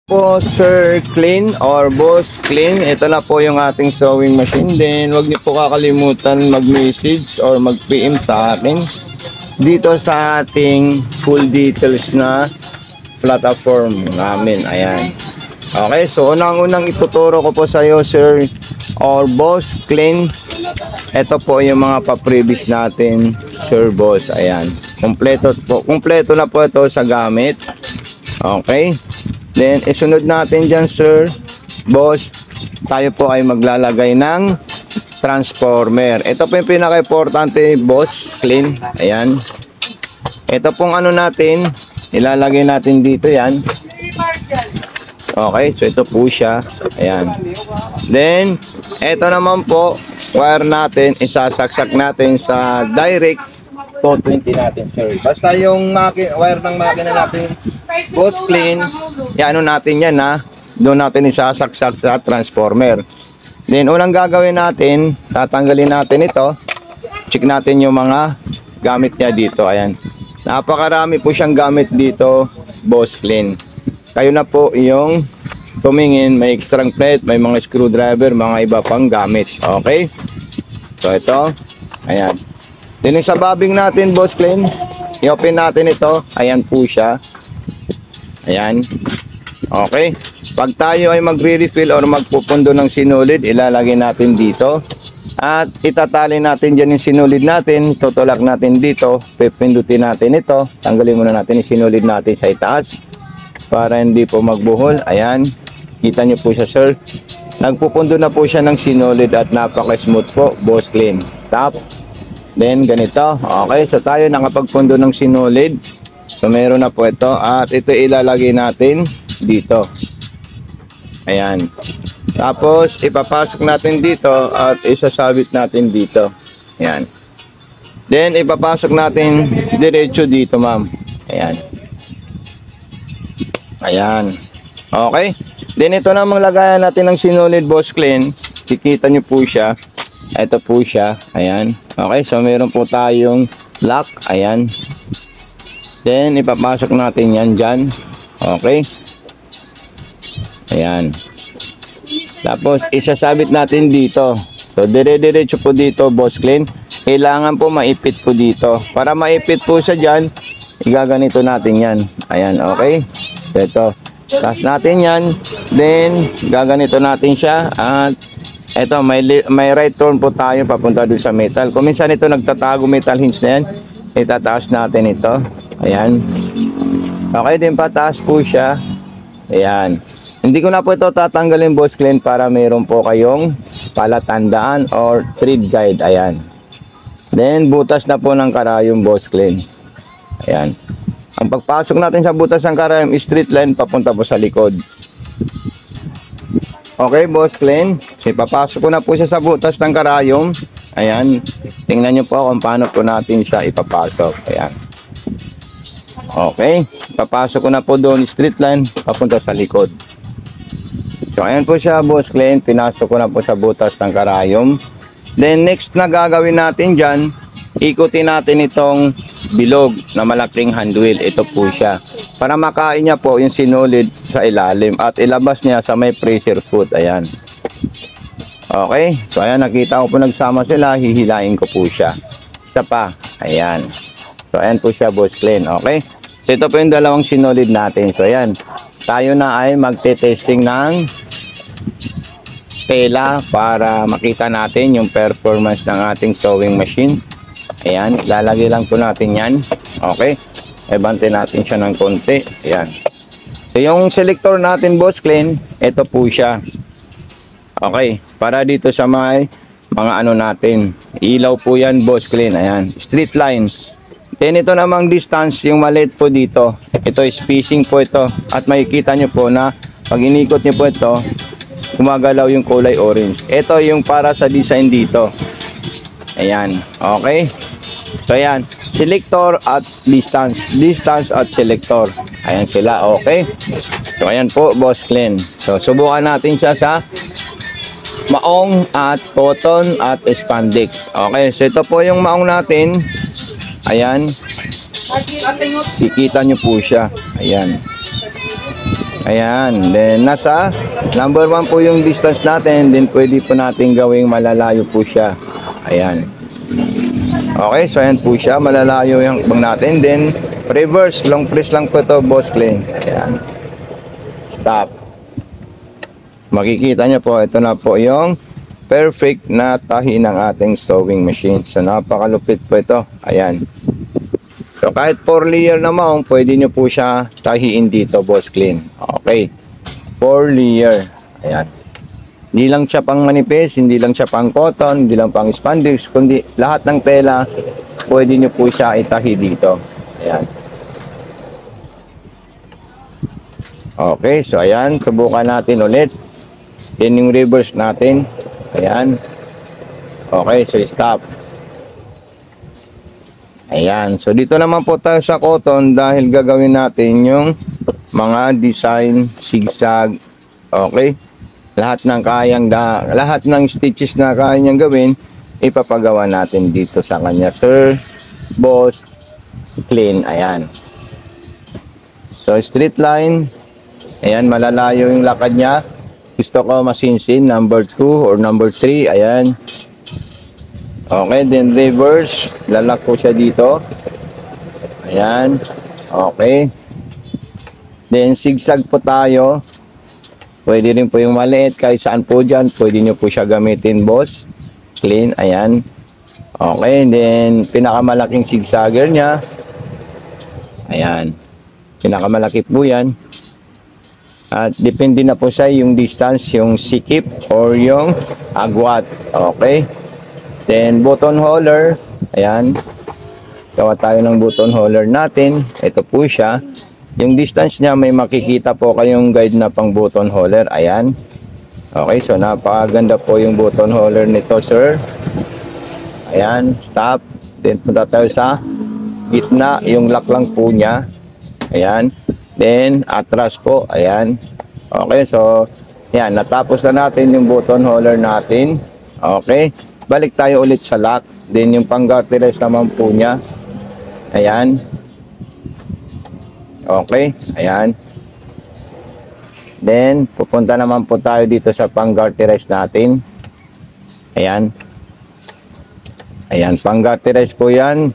Po Sir Clean or Boss Clean, ito na po yung ating sewing machine. Then huwag niyo po kakalimutan mag-message or mag-PM sa akin dito sa ating full details na platform namin. Ayan. Okay, so unang-unang ituturo ko po sa iyo Sir or Boss Clean. Ito po yung mga pa-previous natin Sir Boss. Ayan. Kompleto na po ito sa gamit. Okay. Then, isunod natin dyan, Sir Boss, tayo po ay maglalagay ng transformer. Ito po yung pinaka-importante, Boss Clean. Ayan. Ito pong ano natin, ilalagay natin dito yan. Okay, so ito po siya. Ayan. Then, ito naman po, wire natin, isasaksak natin sa direct 220 natin, sir. Basta yung wire ng makina natin, Boss Clean, ano natin yan ha. Doon natin isasaksak sa transformer. Then unang gagawin natin, tatanggalin natin ito. Check natin yung mga gamit niya dito. Ayan. Napakarami po siyang gamit dito, Boss Clean. Kayo na po yung tumingin, may extra plate, may mga screwdriver, mga iba pang gamit. Okay? So ito, ayan. Then sa bobbing natin, Boss Clean, i-open natin ito. Ayan po siya. Ayan. Okay. Pag tayo ay magre-refill or magpupundo ng sinulid, ilalagay natin dito. At itatali natin dyan yung sinulid natin. Tutulak natin dito. Pipindutin natin ito. Tanggalin muna natin yung sinulid natin sa itaas para hindi po magbuhol. Ayan. Kita nyo po siya, sir. Nagpupundo na po siya ng sinulid at napaka-smooth po, Boss Clean. Stop. Then, ganito. Okay. So, tayo nakapagpundo ng sinulid. So, meron na po ito. At ito ilalagay natin dito. Ayan. Tapos, ipapasok natin dito at isasabit natin dito. Ayan. Then, ipapasok natin diretso dito, ma'am. Ayan. Ayan. Okay. Then, ito namang lagayan natin ng sinulid, Boss Clean. Kikita nyo po siya. Ito po siya. Ayan. Okay. So, meron po tayong lock. Ayan. Then, ipapasok natin yan dyan. Okay. Ayan. Tapos, isasabit natin dito. So, dire-diretso po dito, Boss Clean. Kailangan po maipit po dito. Para maipit po siya dyan, igaganito natin yan. Ayan, okay. So, ito. Taas natin yan. Then, gaganito natin siya. At, ito, may right turn po tayo papunta doon sa metal. Kung minsan ito nagtatago metal hinge na yan, itataas natin ito. Ayan. Okay, din pataas po siya. Ayan. Hindi ko na po ito tatanggalin, Boss Clean, para mayroon po kayong palatandaan or thread guide. Ayan. Then, butas na po ng karayom, Boss Clean. Ayan. Ang pagpasok natin sa butas ng karayom, straight line papunta po sa likod. Okay, Boss Clean. So, papasok ko na po siya sa butas ng karayom. Ayan. Tingnan nyo po kung paano po natin siya ipapasok. Ayan. Okay, papasok ko na po doon straight line papunta sa likod. So ayan po siya, Boss Clean, pinasok ko na po sa butas ng karayom. Then next na gagawin natin dyan, ikutin natin itong bilog na malaking handwheel. Ito po siya, para makain niya po yung sinulid sa ilalim at ilabas niya sa may pressure foot. Ayan. Okay, so ayan, nakita ko po nagsama sila, hihilain ko po siya. Isa pa, ayan. So ayan po siya, Boss Clean. Okay. So, ito po yung dalawang sinulid natin. So, ayan. Tayo na ay magte-testing ng tela para makita natin yung performance ng ating sewing machine. Ayan. Lalagay lang po natin yan. Okay. Ebante natin siya ng konti. Ayan. So, yung selector natin, Boss Clean, ito po siya. Okay. Para dito sa may mga ano natin. Ilaw po yan, Boss Clean. Ayan. Straight line. Then ito namang distance, yung maliit po dito. Ito is spacing po ito. At makikita nyo po na pag inikot nyo po ito, gumagalaw yung kulay orange. Ito yung para sa design dito. Ayan. Okay. So ayan. Selector at distance. Distance at selector. Ayan sila. Okay. So ayan po, Boss Clean. So subukan natin siya sa maong at cotton at spandex. Okay. So ito po yung maong natin. Ayan. Kikita nyo po siya. Ayan. Ayan. Then, nasa number 1 po yung distance natin. Then, pwede po natin gawing malalayo po siya. Ayan. Okay, so ayan po siya. Malalayo yung bang natin. Then, reverse. Long press lang po ito, Boss Clean. Ayan. Stop. Makikita nyo po, ito na po yung perfect na tahi ng ating sewing machine. So, napakalupit po ito. Ayan. So, kahit 4 layer na mount, pwede nyo po siya tahiin dito, Boss Clean. Okay. 4 layer. Ayan. Hindi lang siya pang manipis, hindi lang siya pang cotton, hindi lang pang spandex, kundi lahat ng tela, pwede nyo po siya itahi dito. Ayan. Okay, so ayan, subukan natin ulit. Yan yung reverse natin. Ayan. Okay, so stop. Ayan. So dito naman po tayo sa cotton dahil gagawin natin yung mga design zigzag. Okay? Lahat ng stitches na kaya niyang gawin, ipapagawa natin dito sa kanya, Sir Boss Clean. Ayan. So straight line. Ayan, malalayo yung lakad niya. Gusto ko masinsin, number 2 or number 3, ayan. Okay, then reverse. Lalak ko siya dito. Ayan. Okay. Then zigzag po tayo. Pwede rin po yung maliit, kahit saan po dyan. Pwede nyo po siya gamitin, Boss Clean. Ayan. Okay, then pinakamalaking zigzagger niya. Ayan. Pinakamalaki po yan. At depende na po sa yung distance, yung sikip or yung agwat. Okay. Then button holder. Ayan. Gawa tayo ng button holder natin. Ito po siya. Yung distance niya, may makikita po kayong guide na pang button holder. Ayan. Okay. So napakaganda po yung button holder nito, sir. Ayan. Stop. Then punta tayo sa gitna. Yung lock lang po niya. Ayan. Then, atras po. Ayan. Okay, so, yan. Natapos na natin yung button holder natin. Okay. Balik tayo ulit sa lock. Then, yung pang-garterize naman po niya. Ayan. Okay. Ayan. Then, pupunta naman po tayo dito sa pang-garterize natin. Ayan. Ayan. Pang-garterize po yan.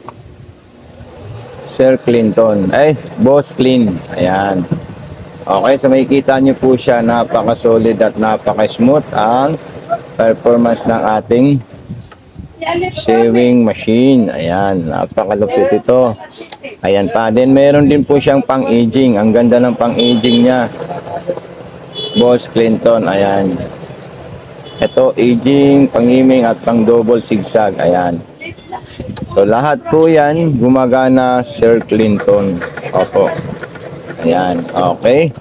Sir Clinton. Ay, Boss Clean. Ayan. Okay, so makikita nyo po siya, napaka-solid at napaka-smooth ang performance ng ating sewing machine. Ayan, napakalupit ito. Ayan pa. Then, meron din po siyang pang-aging. Ang ganda ng pang-aging niya. Boss Clinton. Ayan. Ito, aging, pang-iming at pang-double zigzag. Ayan. So, lahat po yan gumagana, Sir Clinton. Opo. Ayan. Okay.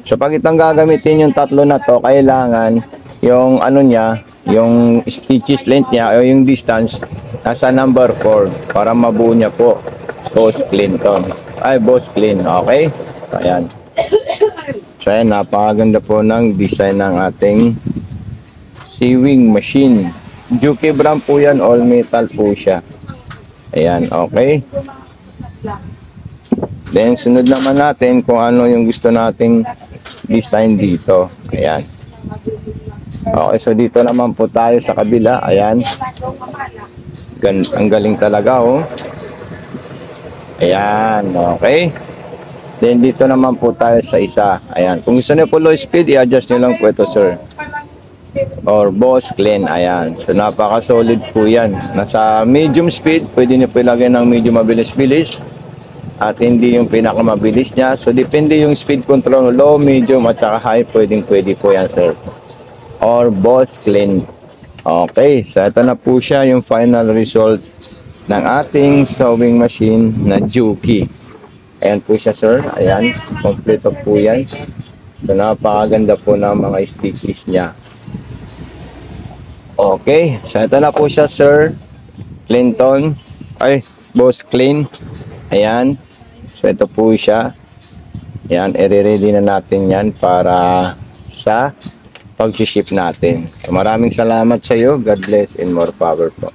So, pag itong gagamitin yung tatlo na to, kailangan yung ano niya, yung stitches length niya o yung distance, nasa number 4 para mabuo niya po. Boss Clinton. Ay, Boss Clean. Okay. So, ayan. So, ayan. Napakaganda po ng design ng ating sewing machine. Juki brand po yan, all metal po siya. Ayan, okay. Then, sunod naman natin kung ano yung gusto nating design dito. Ayan. Okay, so dito naman po tayo sa kabila. Ayan. Ang galing talaga, oh. Ayan, okay. Then, dito naman po tayo sa isa. Ayan. Kung gusto niyo po low speed, i-adjust niyo lang po ito, sir. Or Boss Clean. Ayan. So, napaka-solid po yan. Nasa medium speed, pwede nyo po ilagay ng medium mabilis-bilis. At hindi yung pinakamabilis niya. So, depende yung speed control. Low, medium, at saka high. Pwede po yan, sir. Or Boss Clean. Okay. So, ito na po siya yung final result ng ating sewing machine na Juki. Ayan po siya, sir. Ayan. Kompleto po yan. So, napakaganda po ng mga stitches niya. Okay, so ito na po siya, Sir Clinton. Ay, Boss Clean. Ayan. So ito po siya. Ayan, i-ready na natin yan para sa pag-ship natin. So, maraming salamat sa iyo. God bless and more power po.